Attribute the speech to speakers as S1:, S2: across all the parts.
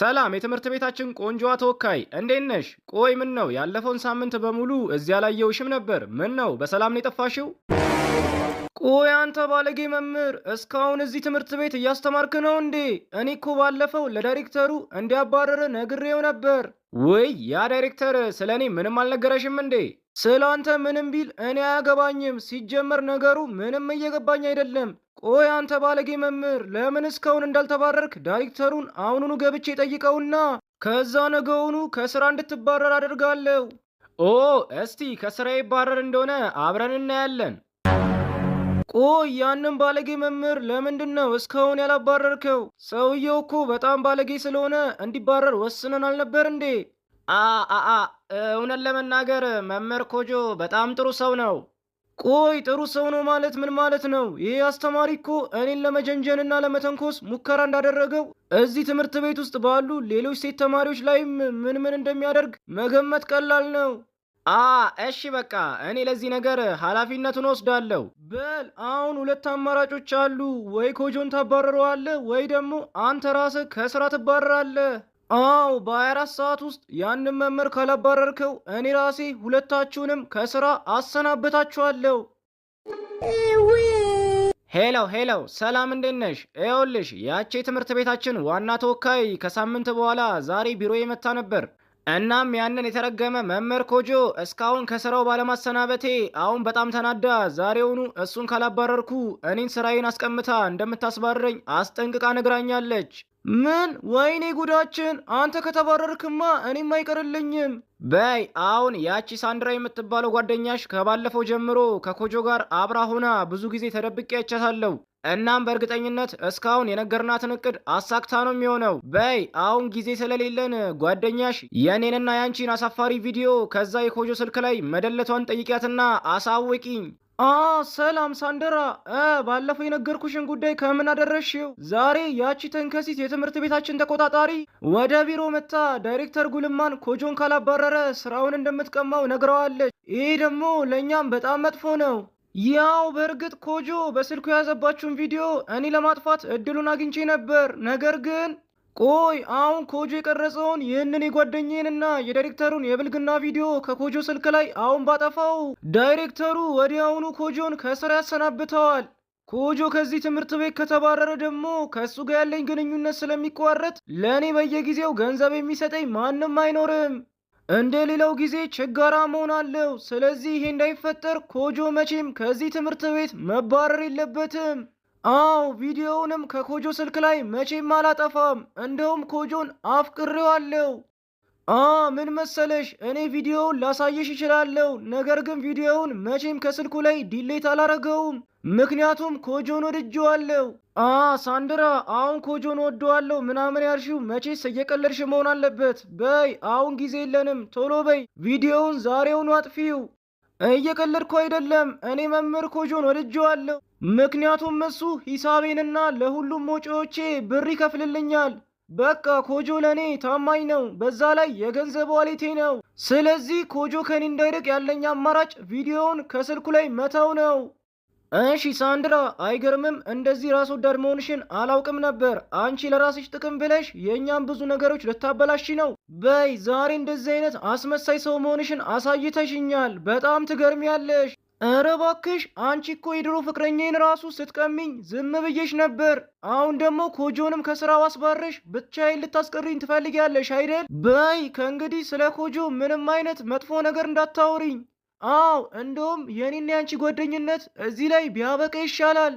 S1: ሰላም የትምህርት ቤታችን ቆንጆዋ ተወካይ እንዴት ነሽ? ቆይ ምን ነው ያለፈውን ሳምንት በሙሉ እዚያ አላየሁሽም ነበር። ምን ነው በሰላም ነው የጠፋሽው? ቆይ አንተ ባለጌ መምህር እስካሁን እዚህ ትምህርት ቤት እያስተማርክ ነው እንዴ? እኔ እኮ ባለፈው ለዳይሬክተሩ እንዲያባረረ ነግሬው ነበር። ወይ ያ ዳይሬክተር ስለ እኔ ምንም አልነገረሽም እንዴ? ስለ አንተ ምንም ቢል እኔ አያገባኝም። ሲጀመር ነገሩ ምንም እየገባኝ አይደለም። ቆይ አንተ ባለጌ መምህር ለምን እስካሁን እንዳልተባረርክ ዳይሬክተሩን አሁኑኑ ገብቼ ጠይቀውና ከዛ ነገውኑ ከስራ እንድትባረር አደርጋለሁ። ኦ እስቲ ከስራ ይባረር እንደሆነ አብረን እናያለን። ቆይ ያንን ባለጌ መምህር ለምንድን ነው እስካሁን ያላባረርከው? ሰውየው እኮ በጣም ባለጌ ስለሆነ እንዲባረር ወስነን አልነበር እንዴ? አ እውነት ለመናገር መምህር ኮጆ በጣም ጥሩ ሰው ነው። ቆይ ጥሩ ሰው ነው ማለት ምን ማለት ነው? ይህ አስተማሪ እኮ እኔን ለመጀንጀንና ለመተንኮስ ሙከራ እንዳደረገው እዚህ ትምህርት ቤት ውስጥ ባሉ ሌሎች ሴት ተማሪዎች ላይም ምን እንደሚያደርግ መገመት ቀላል ነው። እሺ በቃ እኔ ለዚህ ነገር ኃላፊነቱን ወስዳለሁ። በል አሁን ሁለት አማራጮች አሉ። ወይ ኮጆን ታባረረዋለህ ወይ ደግሞ አንተ ራስህ ከስራ ትባረራለህ። አዎ በ24 ሰዓት ውስጥ ያንን መምህር ካላባረርከው እኔ ራሴ ሁለታችሁንም ከስራ አሰናበታችኋለሁ። ሄሎ ሰላም እንዴት ነሽ? ይኸውልሽ ያቺ የትምህርት ቤታችን ዋና ተወካይ ከሳምንት በኋላ ዛሬ ቢሮ የመታ ነበር። እናም ያንን የተረገመ መምህር ኮጆ እስካሁን ከስራው ባለማሰናበቴ አሁን በጣም ተናዳ ዛሬውኑ እሱን ካላባረርኩ እኔን ስራዬን አስቀምታ እንደምታስባረረኝ አስጠንቅቃ ነግራኛለች። ምን? ወይኔ ጉዳችን! አንተ ከተባረርክማ እኔም አይቀርልኝም። በይ አሁን ያቺ ሳንድራ የምትባለው ጓደኛሽ ከባለፈው ጀምሮ ከኮጆ ጋር አብራ ሆና ብዙ ጊዜ ተደብቄ አይቻታለሁ። እናም በእርግጠኝነት እስካሁን የነገርናትን እቅድ አሳክታ ነው የሚሆነው። በይ አሁን ጊዜ ስለሌለን ጓደኛሽ የኔንና ያንቺን አሳፋሪ ቪዲዮ ከዛ የኮጆ ስልክ ላይ መደለቷን ጠይቂያትና አሳውቂኝ። ሰላም ሳንደራ፣ ባለፈው የነገርኩሽን ጉዳይ ከምን አደረሽው? ዛሬ ያቺ ተንከሲት የትምህርት ቤታችን ተቆጣጣሪ ወደ ቢሮ መታ ዳይሬክተር ጉልማን ኮጆን ካላባረረ ስራውን እንደምትቀማው ነግረዋለች። ይሄ ደግሞ ለእኛም በጣም መጥፎ ነው። ያው በእርግጥ ኮጆ በስልኩ የያዘባችሁን ቪዲዮ እኔ ለማጥፋት እድሉን አግኝቼ ነበር። ነገር ግን ቆይ አሁን ኮጆ የቀረጸውን ይህንን የጓደኛዬንና የዳይሬክተሩን የብልግና ቪዲዮ ከኮጆ ስልክ ላይ አሁን ባጠፋው ዳይሬክተሩ ወዲያውኑ ኮጆን ከስራ ያሰናብተዋል። ኮጆ ከዚህ ትምህርት ቤት ከተባረረ ደግሞ ከእሱ ጋር ያለኝ ግንኙነት ስለሚቋረጥ ለእኔ በየጊዜው ገንዘብ የሚሰጠኝ ማንም አይኖርም። እንደ ሌላው ጊዜ ችጋራ መሆናለሁ። ስለዚህ ይሄ እንዳይፈጠር ኮጆ መቼም ከዚህ ትምህርት ቤት መባረር የለበትም። ቪዲዮውንም ከኮጆ ስልክ ላይ መቼም አላጠፋም። እንደውም ኮጆን አፍቅሬዋለሁ። ምን መሰለሽ፣ እኔ ቪዲዮውን ላሳየሽ እችላለሁ። ነገር ግን ቪዲዮውን መቼም ከስልኩ ላይ ዲሌት አላረገውም። ምክንያቱም ኮጆን ወድጄዋለሁ። ሳንድራ፣ አሁን ኮጆን ወደዋለሁ ምናምን ያልሽው መቼስ እየቀለድሽ መሆን አለበት። በይ አሁን ጊዜ የለንም፣ ቶሎ በይ ቪዲዮውን ዛሬውኑ አጥፊው። እየቀለድኩ አይደለም፣ እኔ መምህር ኮጆን ወድጄዋለሁ። ምክንያቱም እሱ ሂሳቤንና ለሁሉም ወጪዎቼ ብር ይከፍልልኛል። በቃ ኮጆ ለእኔ ታማኝ ነው፣ በዛ ላይ የገንዘብ ዋሌቴ ነው። ስለዚህ ኮጆ ከኔ እንዳይርቅ ያለኝ አማራጭ ቪዲዮውን ከስልኩ ላይ መተው ነው። እሺ ሳንድራ፣ አይገርምም? እንደዚህ ራስ ወዳድ መሆንሽን አላውቅም ነበር። አንቺ ለራስሽ ጥቅም ብለሽ የእኛም ብዙ ነገሮች ልታበላሽ ነው። በይ ዛሬ እንደዚህ አይነት አስመሳይ ሰው መሆንሽን አሳይተሽኛል። በጣም ትገርሚያለሽ። ኧረ እባክሽ፣ አንቺ እኮ የድሮ ፍቅረኛዬን ራሱ ስትቀሚኝ ዝም ብዬሽ ነበር። አሁን ደግሞ ኮጆንም ከስራው አስባረሽ ብቻዬን ልታስቀሪኝ ትፈልጊያለሽ አይደል? በይ ከእንግዲህ ስለ ኮጆ ምንም አይነት መጥፎ ነገር እንዳታወሪኝ። እንደውም የኔና ያንቺ ጓደኝነት እዚህ ላይ ቢያበቃ ይሻላል።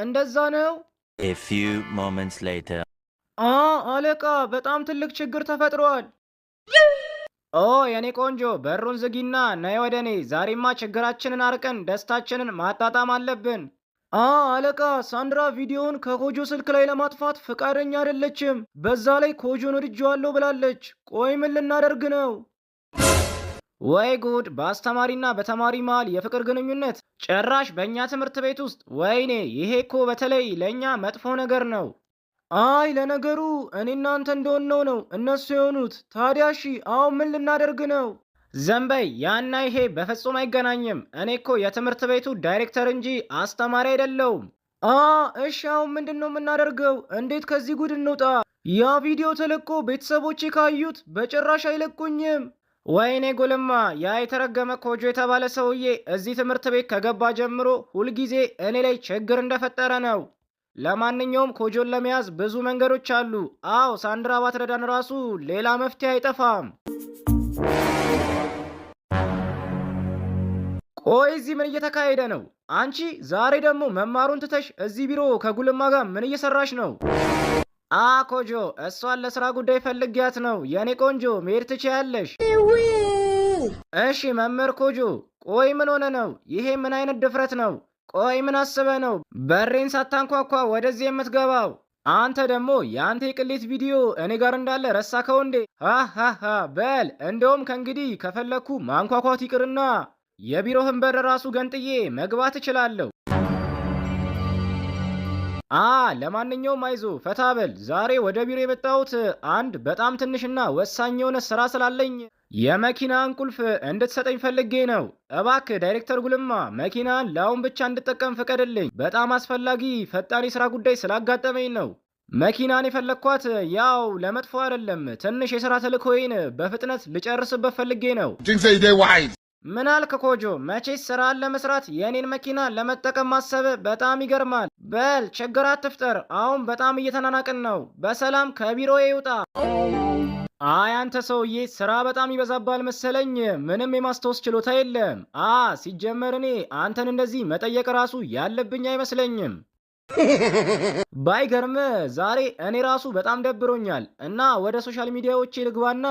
S1: እንደዛ ነው።
S2: A few moments later.
S1: አለቃ፣ በጣም ትልቅ ችግር ተፈጥሯል። የኔ ቆንጆ በሩን ዝጊና ነይ ወደ እኔ። ዛሬማ ችግራችንን አርቀን ደስታችንን ማጣጣም አለብን። አለቃ፣ ሳንድራ ቪዲዮውን ከኮጆ ስልክ ላይ ለማጥፋት ፈቃደኛ አይደለችም። በዛ ላይ ኮጆን ወድጄዋለሁ ብላለች። ቆይ ምን ልናደርግ ነው? ወይ ጉድ! በአስተማሪና በተማሪ መሃል የፍቅር ግንኙነት ጭራሽ በእኛ ትምህርት ቤት ውስጥ! ወይኔ ይሄ እኮ በተለይ ለእኛ መጥፎ ነገር ነው። ለነገሩ እኔ እናንተ እንደሆነው ነው እነሱ የሆኑት። ታዲያ እሺ አሁን ምን ልናደርግ ነው? ዘንበይ፣ ያና ይሄ በፍጹም አይገናኝም። እኔ እኮ የትምህርት ቤቱ ዳይሬክተር እንጂ አስተማሪ አይደለሁም። እሺ አሁን ምንድን ነው የምናደርገው? እንዴት ከዚህ ጉድ እንውጣ? ያ ቪዲዮ ተለቆ ቤተሰቦቼ ካዩት በጭራሽ አይለቁኝም። ወይኔ ጉልማ! ያ የተረገመ ኮጆ የተባለ ሰውዬ እዚህ ትምህርት ቤት ከገባ ጀምሮ ሁልጊዜ እኔ ላይ ችግር እንደፈጠረ ነው። ለማንኛውም ኮጆን ለመያዝ ብዙ መንገዶች አሉ። አዎ ሳንድራ ባትረዳን ራሱ ሌላ መፍትሄ አይጠፋም። ቆይ እዚህ ምን እየተካሄደ ነው? አንቺ ዛሬ ደግሞ መማሩን ትተሽ እዚህ ቢሮ ከጉልማ ጋር ምን እየሰራሽ ነው? ኮጆ እሷን ለስራ ጉዳይ ፈልጊያት ነው። የኔ ቆንጆ መሄድ ትችያለሽ። እሺ መምህር ኮጆ፣ ቆይ ምን ሆነ ነው? ይሄ ምን አይነት ድፍረት ነው? ቆይ ምን አስበ ነው በሬን ሳታንኳኳ ወደዚህ የምትገባው? አንተ ደግሞ የአንተ የቅሌት ቪዲዮ እኔ ጋር እንዳለ ረሳከው እንዴ? ሃሃሃ በል እንደውም ከእንግዲህ ከፈለኩ ማንኳኳት ይቅርና የቢሮህን በር ራሱ ገንጥዬ መግባት እችላለሁ። ለማንኛውም አይዞ ፈታ በል። ዛሬ ወደ ቢሮ የመጣሁት አንድ በጣም ትንሽና ወሳኝ የሆነ ስራ ስላለኝ የመኪናን ቁልፍ እንድትሰጠኝ ፈልጌ ነው። እባክህ ዳይሬክተር ጉልማ መኪናን ለአሁን ብቻ እንድጠቀም ፍቀድልኝ። በጣም አስፈላጊ ፈጣን የስራ ጉዳይ ስላጋጠመኝ ነው። መኪናን የፈለግኳት ያው ለመጥፎ አይደለም፣ ትንሽ የስራ ተልእኮዬን በፍጥነት ልጨርስበት ፈልጌ ነው። ምን አልክ ኮጆ? መቼስ ስራን ለመስራት የኔን መኪና ለመጠቀም ማሰብ በጣም ይገርማል። በል ችግር አትፍጠር። አሁን በጣም እየተናናቅን ነው። በሰላም ከቢሮዬ ይውጣ። አንተ ሰውዬ ስራ በጣም ይበዛባል መሰለኝ። ምንም የማስታወስ ችሎታ የለም። ሲጀመር እኔ አንተን እንደዚህ መጠየቅ ራሱ ያለብኝ አይመስለኝም። ባይገርም ዛሬ እኔ ራሱ በጣም ደብሮኛል እና ወደ ሶሻል ሚዲያዎቼ ልግባና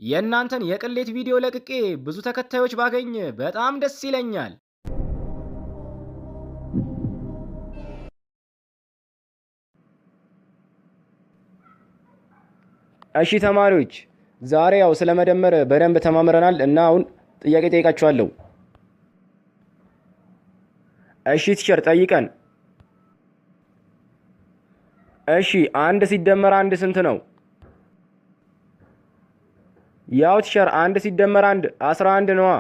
S1: የእናንተን የቅሌት ቪዲዮ ለቅቄ ብዙ ተከታዮች ባገኝ በጣም ደስ ይለኛል። እሺ ተማሪዎች፣ ዛሬ ያው ስለመደመር በደንብ ተማምረናል እና አሁን ጥያቄ ጠይቃችኋለሁ። እሺ ቲቸር ጠይቀን። እሺ 1 ሲደመር 1 ስንት ነው? ያው ቲቸር 1 ሲደመር 1 11 ነዋ።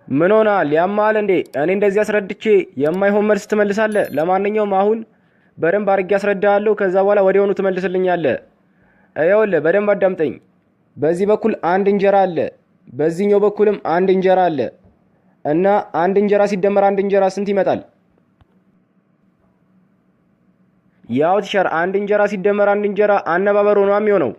S1: ምን ሆናል? ያማል እንዴ? እኔ እንደዚህ አስረድቼ የማይሆን መልስ ትመልሳለህ? ለማንኛውም አሁን በደንብ አድርጌ አስረዳሃለሁ። ከዛ በኋላ ወዲያውኑ ትመልስልኛለህ። ይኸውልህ በደንብ አዳምጠኝ። በዚህ በኩል 1 እንጀራ አለ፣ በዚህኛው በኩልም 1 እንጀራ አለ እና 1 እንጀራ ሲደመር 1 እንጀራ ስንት ይመጣል? ያው ቲቸር 1 እንጀራ ሲደመር 1 እንጀራ አነባበሩ ነው የሚሆነው።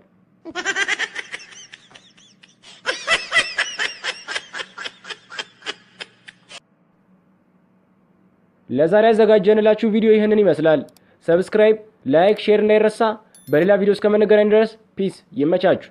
S1: ለዛሬ ያዘጋጀንላችሁ ቪዲዮ ይህንን ይመስላል። ሰብስክራይብ፣ ላይክ፣ ሼር እንዳይረሳ። በሌላ ቪዲዮ እስከምንገናኝ ድረስ ፒስ። ይመቻችሁ።